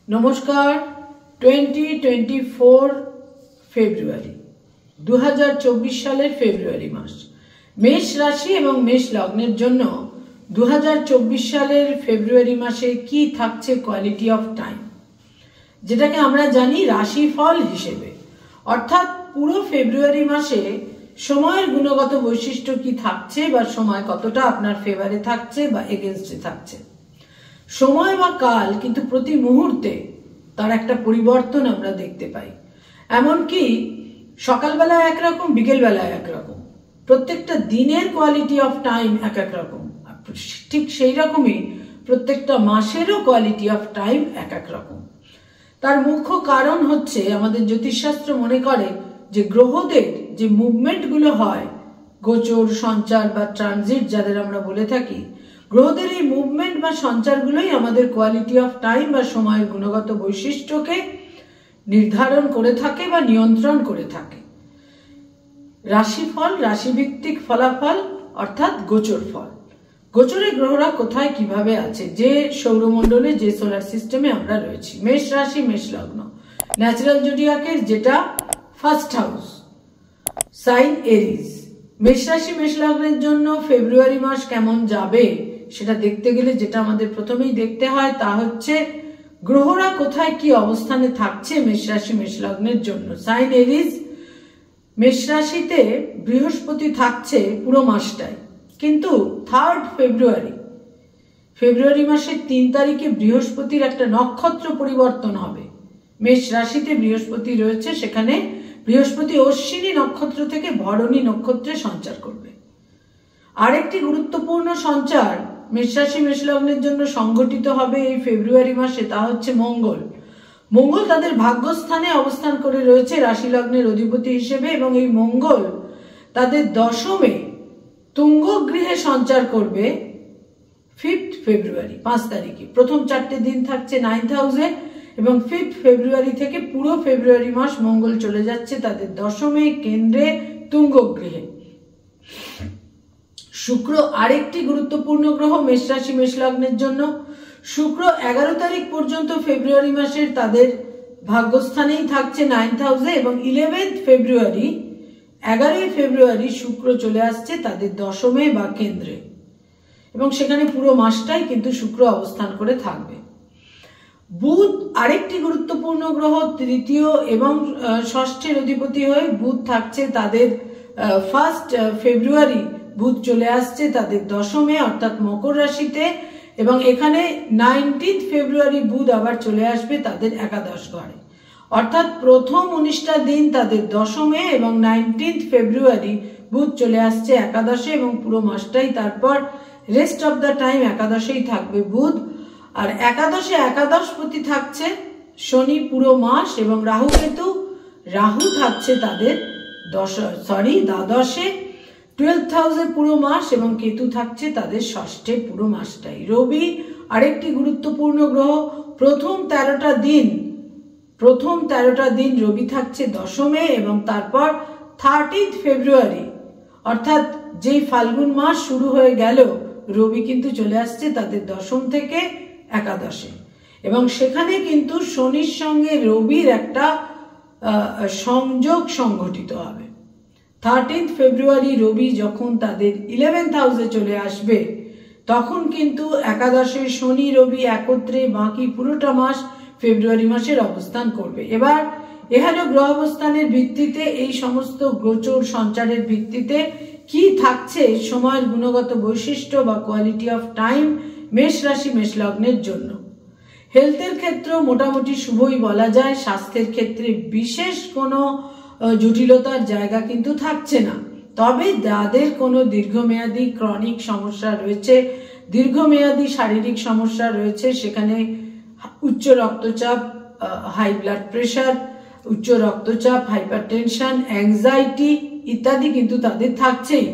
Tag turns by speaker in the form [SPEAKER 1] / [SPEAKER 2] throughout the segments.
[SPEAKER 1] নমস্কার। 2024 ফেব্রুয়ারি 2024 সালের ফেব্রুয়ারি মাস মেষ রাশি এবং মেষ লগ্নের জন্য 2024 সালের ফেব্রুয়ারি মাসে কি থাকছে কোয়ালিটি অফ টাইম, যেটাকে আমরা জানি রাশিফল হিসেবে। অর্থাৎ পুরো ফেব্রুয়ারি মাসে সময়ের গুণগত বৈশিষ্ট্য কি থাকছে বা সময় কতটা আপনার ফেভারে থাকছে বা এগেনস্টে থাকছে। সময় বা কাল কিন্তু প্রতি মুহূর্তে তার একটা পরিবর্তন আমরা দেখতে পাই। এমনকি সকালবেলা একরকম, বিকেলবেলায় একরকম, প্রত্যেকটা দিনের কোয়ালিটি অফ টাইম এক এক রকম। ঠিক সেই রকমই প্রত্যেকটা মাসেরও কোয়ালিটি অফ টাইম এক এক রকম। তার মুখ্য কারণ হচ্ছে আমাদের জ্যোতিষশাস্ত্র মনে করে যে গ্রহদের যে মুভমেন্টগুলো হয়, গোচর, সঞ্চার বা ট্রানজিট যাদের আমরা বলে থাকি, গ্রহদের এই মুভমেন্ট বা সঞ্চারগুলোই আমাদের কোয়ালিটি অফ টাইম বা সময়ের গুণগত বৈশিষ্ট্যকে নির্ধারণ করে থাকে বা নিয়ন্ত্রণ করে থাকে। রাশিফল, রাশিভিত্তিক ফলাফল অর্থাৎ গোচর ফল। গোচরে গ্রহরা কোথায় কিভাবে আছে, যে সৌরমণ্ডলে, যে সোলার সিস্টেমে আমরা রয়েছি। মেষ রাশি, মেষ লগ্ন, ন্যাচারাল জোডিয়াকের যেটা ফার্স্ট হাউস, সাইন এরিজ। মেষ রাশি মেষ লগ্নের জন্য ফেব্রুয়ারি মাস কেমন যাবে সেটা দেখতে গেলে যেটা আমাদের প্রথমেই দেখতে হয় তা হচ্ছে গ্রহরা কোথায় কি অবস্থানে থাকছে মেষ রাশি মেষ লগ্নের জন্য। সাইন এরিজ, মেষ রাশিতে বৃহস্পতি থাকছে পুরো মাসটাই, কিন্তু 3 ফেব্রুয়ারি মাসের 3 তারিখে বৃহস্পতির একটা নক্ষত্র পরিবর্তন হবে। মেষ রাশিতে বৃহস্পতি রয়েছে, সেখানে বৃহস্পতি অশ্বিনী নক্ষত্র থেকে ভরণী নক্ষত্রে সঞ্চার করবে। আরেকটি গুরুত্বপূর্ণ সঞ্চার মেষ রাশি মেষ লগ্নের জন্য সংঘটিত হবে এই ফেব্রুয়ারি মাসে, তা হচ্ছে মঙ্গল। মঙ্গল তাদের ভাগ্যস্থানে অবস্থান করে রয়েছে রাশি লগ্নের অধিপতি হিসেবে, এবং এই মঙ্গল তাদের দশমে তুঙ্গ গৃহে সঞ্চার করবে 5 ফেব্রুয়ারি, 5 তারিখে। প্রথম 4টে দিন থাকছে 9th হাউসে, এবং 5 ফেব্রুয়ারি থেকে পুরো ফেব্রুয়ারি মাস মঙ্গল চলে যাচ্ছে তাদের দশমে কেন্দ্রে তুঙ্গ গৃহে। শুক্র আরেকটি গুরুত্বপূর্ণ গ্রহ মেষ রাশি মেষ লগ্নের জন্য। শুক্র 11 তারিখ পর্যন্ত ফেব্রুয়ারি মাসের তাদের ভাগ্যস্থানেই থাকছে 9th হাউসে, এবং 11th ফেব্রুয়ারি, 11ই ফেব্রুয়ারি শুক্র চলে আসছে তাদের দশমে বা কেন্দ্রে, এবং সেখানে পুরো মাসটাই কিন্তু শুক্র অবস্থান করে থাকবে। বুধ আরেকটি গুরুত্বপূর্ণ গ্রহ, তৃতীয় এবং ষষ্ঠের অধিপতি হয়ে বুধ থাকছে তাদের 1 ফেব্রুয়ারি বুধ চলে আসছে তাদের দশমে অর্থাৎ মকর রাশিতে, এবং এখানে 19th ফেব্রুয়ারি বুধ আবার চলে আসবে তাদের একাদশ ঘরে। অর্থাৎ প্রথম 19টা দিন তাদের দশমে, এবং 19th ফেব্রুয়ারি বুধ চলে আসছে একাদশে, এবং পুরো মাসটাই তারপর রেস্ট অফ দ্য টাইম একাদশেই থাকবে বুধ। আর একাদশে একাদশপতি থাকছে শনি পুরো মাস, এবং রাহু কেতু, রাহু থাকছে তাদের দ্বাদশে 12th হাউসে পুরো মাস, এবং কেতু থাকছে তাদের ষষ্ঠে পুরো মাসটাই। রবি আরেকটি গুরুত্বপূর্ণ গ্রহ, প্রথম 13টা দিন রবি থাকছে দশমে, এবং তারপর 30th ফেব্রুয়ারি অর্থাৎ যেই ফাল্গুন মাস শুরু হয়ে গেল, রবি কিন্তু চলে আসছে তাদের দশম থেকে একাদশে, এবং সেখানে কিন্তু শনির সঙ্গে রবির একটা সংযোগ সংঘটিত হবে। 13th ফেব্রুয়ারি রবি যখন তাদের 11th হাউসে চলে আসবে, তখন কিন্তু একাদশে শনি রবি একত্রে বাকি পুরোটা মাস ফেব্রুয়ারি মাসের অবস্থান করবে। এবার এখানে গ্রহ অবস্থানের ভিত্তিতে, এই সমস্ত গোচর সঞ্চারের ভিত্তিতে কি থাকছে সময়ের গুণগত বৈশিষ্ট্য বা কোয়ালিটি অফ টাইম মেষ রাশি মেষ লগ্নের জন্য। হেলথের ক্ষেত্রে মোটামুটি শুভই বলা যায়। স্বাস্থ্যের ক্ষেত্রে বিশেষ কোনো জটিলতার জায়গা কিন্তু থাকছে না। তবে যাদের কোনো দীর্ঘমেয়াদী ক্রনিক সমস্যা রয়েছে, দীর্ঘমেয়াদী শারীরিক সমস্যা রয়েছে, সেখানে উচ্চ রক্তচাপ, হাই ব্লাড প্রেশার, উচ্চ রক্তচাপ, হাইপারটেনশন, অ্যাংজাইটি ইত্যাদি কিন্তু তাদের থাকছেই।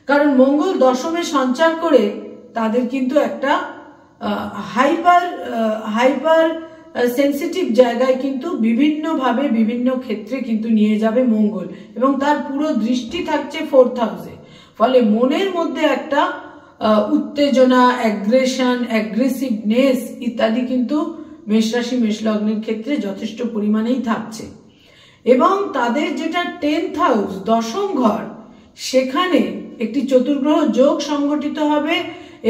[SPEAKER 1] কারণ মঙ্গল দশমে সঞ্চার করে তাদের কিন্তু একটা হাইপার সেন্সিটিভ জায়গায় কিন্তু বিভিন্নভাবে বিভিন্ন ক্ষেত্রে কিন্তু নিয়ে যাবে মঙ্গল, এবং তার পুরো দৃষ্টি থাকছে 4th হাউসে। ফলে মনের মধ্যে একটা উত্তেজনা, অ্যাগ্রেশন, অ্যাগ্রেসিভনেস ইত্যাদি কিন্তু মেষ রাশি মেষ লগ্নের ক্ষেত্রে যথেষ্ট পরিমাণেই থাকছে। এবং তাদের যেটা 10th হাউস, দশম ঘর, সেখানে একটি চতুর্গ্রহ যোগ সংগঠিত হবে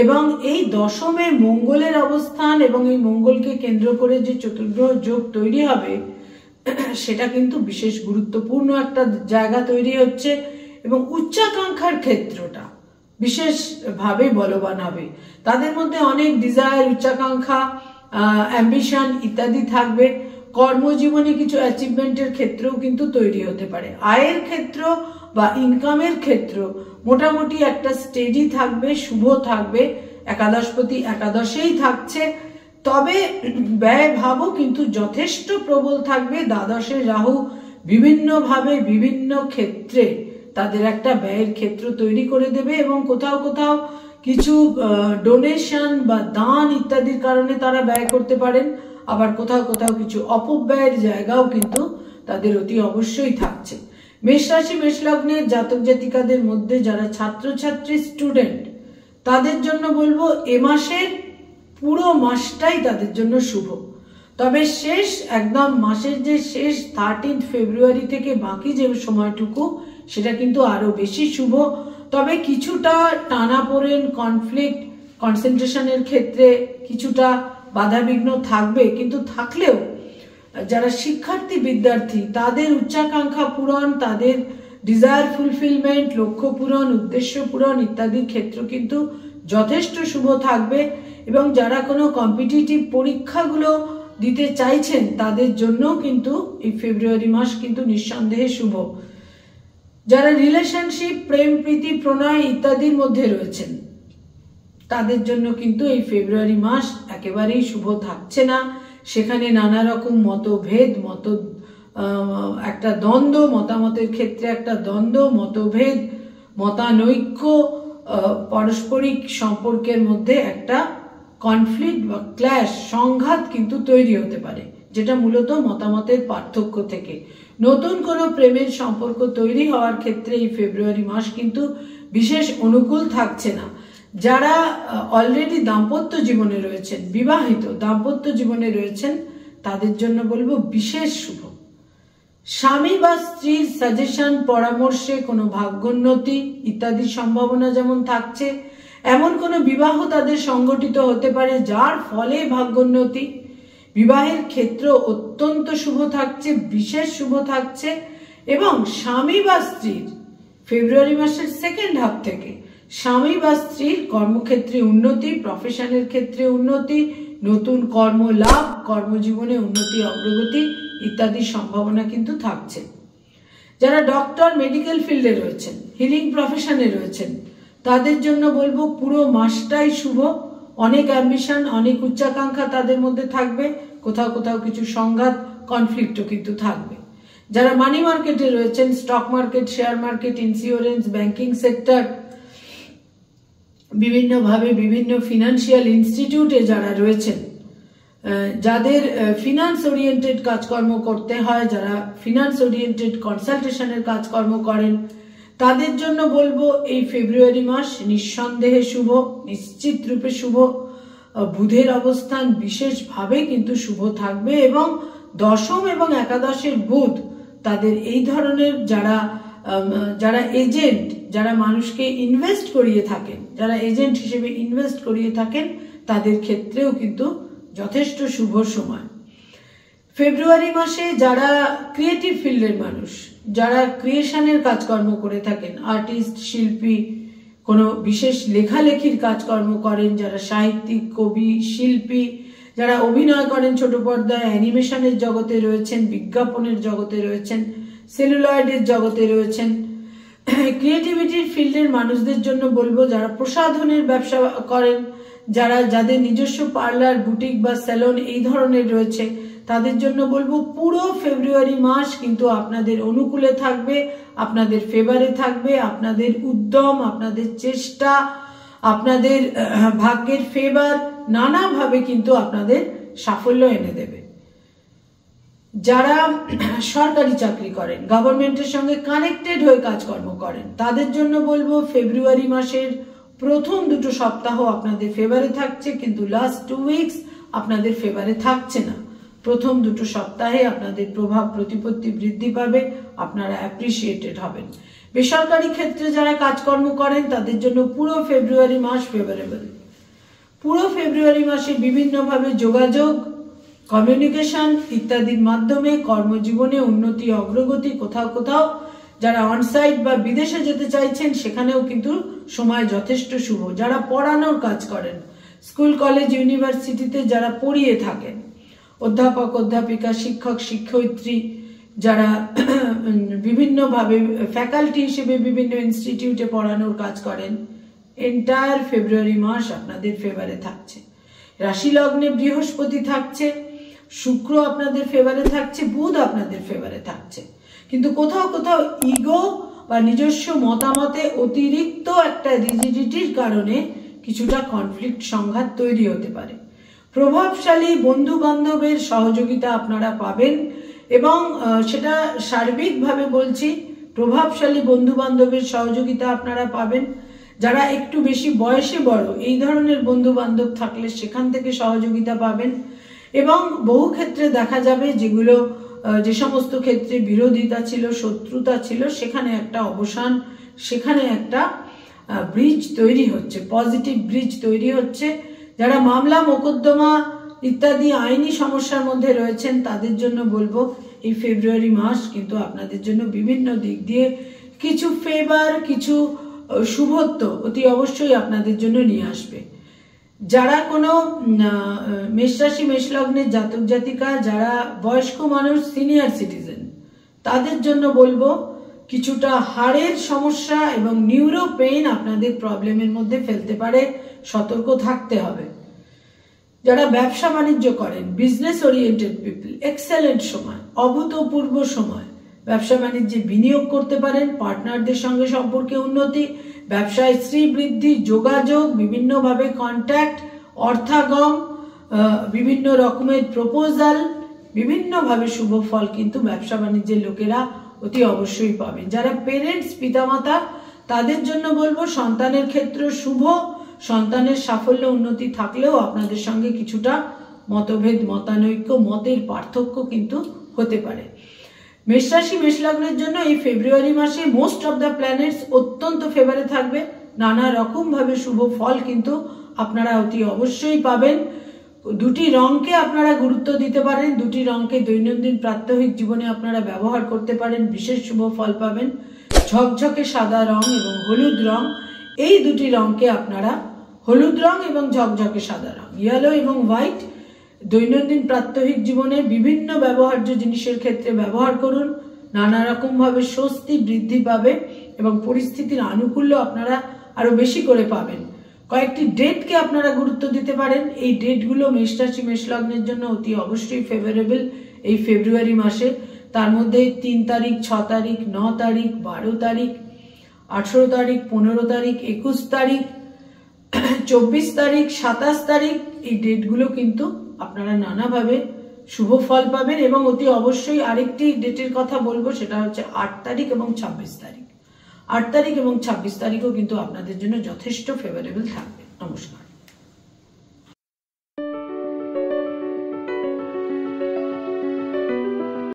[SPEAKER 1] এবং এই দশমে মঙ্গলের অবস্থান এবং এই মঙ্গলকে কেন্দ্র করে যে চতুর্গ্রহ যোগ তৈরি হবে সেটা কিন্তু বিশেষ গুরুত্বপূর্ণ একটা জায়গা তৈরি হচ্ছে এবং উচ্চাকাঙ্ক্ষার ক্ষেত্রটা বিশেষভাবে বলবান হবে। তাদের মধ্যে অনেক ডিজায়ার, উচ্চাকাঙ্ক্ষা, অ্যাম্বিশন ইত্যাদি থাকবে। কর্মজীবনে কিছু অ্যাচিভমেন্টের ক্ষেত্রেও কিন্তু তৈরি হতে পারে। আয়ের ক্ষেত্র বা ইনকামের ক্ষেত্র মোটামুটি একটা স্টেডি থাকবে, শুভ থাকবে। একাদশপতি একাদশেই থাকছে, তবে ব্যয় ভাবও কিন্তু যথেষ্ট প্রবল থাকবে। দ্বাদশের রাহু বিভিন্নভাবে বিভিন্ন ক্ষেত্রে তাদের একটা ব্যয়ের ক্ষেত্র তৈরি করে দেবে এবং কোথাও কোথাও কিছু ডোনেশন বা দান ইত্যাদির কারণে তারা ব্যয় করতে পারেন, আবার কোথাও কোথাও কিছু অপব্যয়ের জায়গাও কিন্তু তাদের অতি অবশ্যই থাকছে। মেষ রাশি মেষ লগ্নের জাতক জাতিকাদের মধ্যে যারা ছাত্রছাত্রী, স্টুডেন্ট, তাদের জন্য বলবো এ মাসের পুরো মাসটাই তাদের জন্য শুভ। তবে শেষ একদম মাসের যে শেষ 13 ফেব্রুয়ারি থেকে বাকি যে সময়টুকু সেটা কিন্তু আরো বেশি শুভ। তবে কিছুটা টানাপোড়েন, কনফ্লিক্ট, কনসেন্ট্রেশনের ক্ষেত্রে কিছুটা বাধাবিঘ্ন থাকবে, কিন্তু থাকলেও যারা শিক্ষার্থী বিদ্যার্থী তাদের উচ্চাকাঙ্ক্ষা পূরণ, তাদের ডিজায়ার ফুলফিলমেন্ট, লক্ষ্য পূরণ, উদ্দেশ্য পূরণ ইত্যাদির ক্ষেত্র কিন্তু যথেষ্ট শুভ থাকবে। এবং যারা কোনো কম্পিটিটিভ পরীক্ষাগুলো দিতে চাইছেন তাদের জন্য কিন্তু এই ফেব্রুয়ারি মাস কিন্তু নিঃসন্দেহে শুভ। যারা রিলেশনশিপ, প্রেম, প্রীতি, প্রণয় ইত্যাদির মধ্যে রয়েছেন তাদের জন্য কিন্তু এই ফেব্রুয়ারি মাস একেবারেই শুভ থাকছে না। সেখানে নানা রকম মতভেদ, একটা দ্বন্দ্ব, মতামতের ক্ষেত্রে একটা দ্বন্দ্ব, মতভেদ, মতানৈক্য, পারস্পরিক সম্পর্কের মধ্যে একটা কনফ্লিক্ট বা ক্ল্যাশ, সংঘাত কিন্তু তৈরি হতে পারে, যেটা মূলত মতামতের পার্থক্য থেকে। নতুন কোনো প্রেমের সম্পর্ক তৈরি হওয়ার ক্ষেত্রে এই ফেব্রুয়ারি মাস কিন্তু বিশেষ অনুকূল থাকছে না। যারা অলরেডি দাম্পত্য জীবনে রয়েছেন, বিবাহিত দাম্পত্য জীবনে রয়েছেন, তাদের জন্য বলবো বিশেষ শুভ। স্বামী বা স্ত্রীর সাজেশন, পরামর্শে কোনো ভাগ্যোন্নতি ইত্যাদির সম্ভাবনা যেমন থাকছে, এমন কোনো বিবাহ তাদের সংগঠিত হতে পারে যার ফলে ভাগ্যোন্নতি। বিবাহের ক্ষেত্র অত্যন্ত শুভ থাকছে, বিশেষ শুভ থাকছে। এবং স্বামী বা স্ত্রীর ফেব্রুয়ারি মাসের সেকেন্ড হাফ থেকে স্বামী বা স্ত্রীর কর্মক্ষেত্রে উন্নতি, প্রফেশনের ক্ষেত্রে উন্নতি, নতুন কর্ম লাভ, কর্মজীবনে উন্নতি, অগ্রগতি ইত্যাদির সম্ভাবনা কিন্তু থাকছে। যারা ডক্টর, মেডিকেল ফিল্ডে রয়েছেন, হিলিং প্রফেশনে রয়েছেন, তাদের জন্য বলবো পুরো মাসটাই শুভ। অনেক অ্যাম্বিশন, অনেক উচ্চাকাঙ্ক্ষা তাদের মধ্যে থাকবে, কোথাও কোথাও কিছু সংঘাত, কনফ্লিক্টও কিন্তু থাকবে। যারা মানি মার্কেটে রয়েছেন, stock market, share market, insurance, banking sector, বিভিন্নভাবে বিভিন্ন ফিনান্সিয়াল ইনস্টিটিউটে যারা রয়েছেন, যাদের ফিনান্স ওরিয়েন্টেড কাজকর্ম করতে হয়, যারা ফিনান্স ওরিয়েন্টেড কনসালটেশনের কাজকর্ম করেন, তাদের জন্য বলবো এই ফেব্রুয়ারি মাস নিঃসন্দেহে শুভ, নিশ্চিত রূপে শুভ। বুধের অবস্থান বিশেষভাবে কিন্তু শুভ থাকবে এবং দশম এবং একাদশের বুধ তাদের এই ধরনের যারা এজেন্ট, যারা মানুষকে ইনভেস্ট করিয়ে থাকেন, যারা এজেন্ট হিসেবে ইনভেস্ট করিয়ে থাকেন, তাদের ক্ষেত্রেও কিন্তু যথেষ্ট শুভ সময়। ফেব্রুয়ারি মাসে যারা ক্রিয়েটিভ ফিল্ডের মানুষ, যারা ক্রিয়েশনের কাজকর্ম করে থাকেন, আর্টিস্ট, শিল্পী, কোনো বিশেষ লেখালেখির কাজকর্ম করেন, যারা সাহিত্যিক, কবি, শিল্পী, যারা অভিনয় করেন ছোট পর্দায়, অ্যানিমেশনের জগতে রয়েছেন, বিজ্ঞাপনের জগতে রয়েছেন, সেলুলয়েডের জগতে রয়েছেন, ক্রিয়েটিভিটির ফিল্ডের মানুষদের জন্য বলবো যারা প্রসাধনের ব্যবসা করেন, যাদের নিজস্ব পার্লার, বুটিক বা স্যালন এই ধরনের রয়েছে, তাদের জন্য বলবো পুরো ফেব্রুয়ারি মাস কিন্তু আপনাদের অনুকূলে থাকবে, আপনাদের ফেভারে থাকবে। আপনাদের উদ্যম, আপনাদের চেষ্টা, আপনাদের ভাগ্যের ফেভার নানাভাবে কিন্তু আপনাদের সাফল্য এনে দেবে। যারা সরকারি চাকরি করেন, গভর্নমেন্টের সঙ্গে কানেক্টেড হয়ে কাজকর্ম করেন, তাদের জন্য বলবো ফেব্রুয়ারি মাসের প্রথম দুটো সপ্তাহ আপনাদের ফেভারে থাকছে, কিন্তু লাস্ট 2 উইকস আপনাদের ফেভারে থাকছে না। প্রথম দুটো সপ্তাহে আপনাদের প্রভাব প্রতিপত্তি বৃদ্ধি পাবে, আপনারা অ্যাপ্রিসিয়েটেড হবেন। বেসরকারি ক্ষেত্রে যারা কাজকর্ম করেন তাদের জন্য পুরো ফেব্রুয়ারি মাস ফেভারেবল। পুরো ফেব্রুয়ারি মাসে বিভিন্নভাবে যোগাযোগ, কমিউনিকেশন ইত্যাদির মাধ্যমে কর্মজীবনে উন্নতি অগ্রগতি, কোথাও কোথাও যারা অনসাইট বা বিদেশে যেতে চাইছেন সেখানেও কিন্তু সময় যথেষ্ট শুভ। যারা পড়ানোর কাজ করেন, স্কুল কলেজ ইউনিভার্সিটিতে যারা পড়িয়ে থাকেন, অধ্যাপক অধ্যাপিকা শিক্ষক শিক্ষয়িত্রী যারা বিভিন্নভাবে ফ্যাকাল্টি হিসেবে বিভিন্ন ইনস্টিটিউটে পড়ানোর কাজ করেন, এন্টায়ার ফেব্রুয়ারি মাস আপনাদের ফেভারে থাকছে। রাশি লগ্নে বৃহস্পতি থাকছে, শুক্র আপনাদের ফেভারে থাকছে, বুধ আপনাদের ফেভারে থাকছে। কিন্তু কোথাও কোথাও ইগো বা নিজস্ব মতামতে অতিরিক্ত একটা রিজিডিটির কারণে কিছুটা কনফ্লিক্ট সংঘাত তৈরি হতে পারে। প্রভাবশালী বন্ধু বান্ধবের সহযোগিতা আপনারা পাবেন এবং সেটা সার্বিকভাবে বলছি, প্রভাবশালী বন্ধু বান্ধবের সহযোগিতা আপনারা পাবেন। যারা একটু বেশি বয়সে বড়, এই ধরনের বন্ধু বান্ধব থাকলে সেখান থেকে সহযোগিতা পাবেন এবং বহু ক্ষেত্রে দেখা যাবে যেগুলো যে সমস্ত ক্ষেত্রে বিরোধিতা ছিল, শত্রুতা ছিল, সেখানে একটা অবসান, সেখানে একটা ব্রিজ তৈরি হচ্ছে, পজিটিভ ব্রিজ তৈরি হচ্ছে। যারা মামলা মোকদ্দমা ইত্যাদি আইনি সমস্যার মধ্যে রয়েছেন তাদের জন্য বলবো এই ফেব্রুয়ারি মাস কিন্তু আপনাদের জন্য বিভিন্ন দিক দিয়ে কিছু ফেভার, কিছু শুভত্ব অতি অবশ্যই আপনাদের জন্য নিয়ে আসবে। যারা কোনো মেষ রাশি মেষ লগ্নের জাতক জাতিকা, যারা বয়স্ক মানুষ, সিনিয়র সিটিজেন, তাদের জন্য বলবো কিছুটা হাড়ের সমস্যা এবং নিউরো পেইন আপনাদের প্রবলেমের মধ্যে ফেলতে পারে, সতর্ক থাকতে হবে। যারা ব্যবসা বাণিজ্য করেন, বিজনেস ওরিয়েন্টেড পিপল, এক্সেলেন্ট সময়, অভূতপূর্ব সময়। ব্যবসা বাণিজ্যে বিনিয়োগ করতে পারেন, পার্টনারদের সঙ্গে সম্পর্কে উন্নতি, ব্যবসায় শ্রীবৃদ্ধি, যোগাযোগ, বিভিন্নভাবে কন্ট্যাক্ট, অর্থাগম, বিভিন্ন রকমের প্রপোজাল, বিভিন্নভাবে শুভ ফল কিন্তু ব্যবসা বাণিজ্যের লোকেরা অতি অবশ্যই পাবেন। যারা পেরেন্টস, পিতামাতা, তাদের জন্য বলবো সন্তানের ক্ষেত্রে শুভ, সন্তানের সাফল্য উন্নতি থাকলেও আপনাদের সঙ্গে কিছুটা মতভেদ, মতানৈক্য, মতের পার্থক্য কিন্তু হতে পারে। মেষ রাশি মেষ লগ্নের জন্য এই ফেব্রুয়ারি মাসে মোস্ট অফ দ্য প্ল্যানেটস অত্যন্ত ফেভারে থাকবে। নানা রকম ভাবে শুভ ফল কিন্তু আপনারা অতি অবশ্যই পাবেন। দুটি রঙকে আপনারা গুরুত্ব দিতে পারেন, দুটি রঙকে দৈনন্দিন প্রাত্যহিক জীবনে আপনারা ব্যবহার করতে পারেন, বিশেষ শুভ ফল পাবেন। ঝকঝকে সাদা রং এবং হলুদ রং, এই দুটি রঙকে আপনারা, হলুদ রং এবং ঝকঝকে সাদা রং, ইয়েলো এবং হোয়াইট, দৈনন্দিন প্রাত্যহিক জীবনে বিভিন্ন ব্যবহার্য জিনিসের ক্ষেত্রে ব্যবহার করুন। নানা রকম ভাবে স্বস্তি বৃদ্ধি পাবে এবং পরিস্থিতির আনুকূল্য আপনারা আরো বেশি করে পাবেন। কয়েকটি ডেটকে আপনারা গুরুত্ব দিতে পারেন, এই ডেটগুলো মেষ রাশি মেষ লগ্নের জন্য অতি অবশ্যই ফেভারেবল এই ফেব্রুয়ারি মাসে। তার মধ্যে 3 তারিখ, 6 তারিখ, 9 তারিখ, 12 তারিখ, 18 তারিখ, 15 তারিখ, 21 তারিখ, 24 তারিখ, 27 তারিখ, এই ডেটগুলো কিন্তু আপনারা নানাভাবে শুভ ফল পাবেন। এবং অতি অবশ্যই আরেকটি ডেটের কথা বলবো, সেটা হচ্ছে 8 তারিখ এবং 26 তারিখ। 8 তারিখ এবং 26 তারিখও কিন্তু আপনাদের জন্য যথেষ্ট ফেভারেবল থাকবে। নমস্কার।